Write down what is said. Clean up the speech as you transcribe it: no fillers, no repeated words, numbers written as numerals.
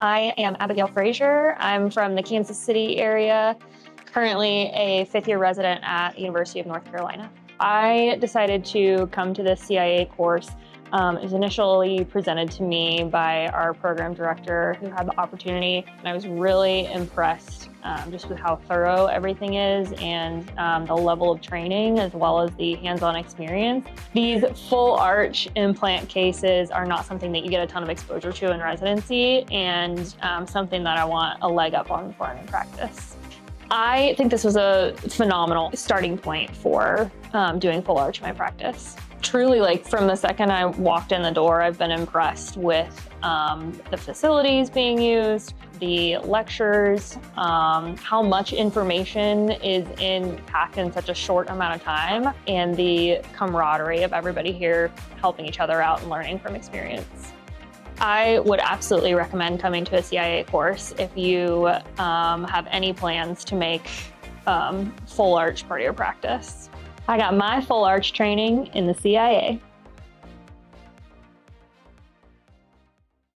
I am Abigail Frazier. I'm from the Kansas City area, currently a fifth-year resident at the University of North Carolina. I decided to come to this CIA course. It was initially presented to me by our program director who had the opportunity, and I was really impressed just with how thorough everything is and the level of training as well as the hands-on experience. These full arch implant cases are not something that you get a ton of exposure to in residency, and something that I want a leg up on before I'm in practice. I think this was a phenomenal starting point for doing full arch in my practice. Truly, like from the second I walked in the door, I've been impressed with the facilities being used, the lectures, how much information is packed in such a short amount of time, and the camaraderie of everybody here helping each other out and learning from experience. I would absolutely recommend coming to a CIA course if you have any plans to make full arch part of your practice. I got my full arch training in the CIA.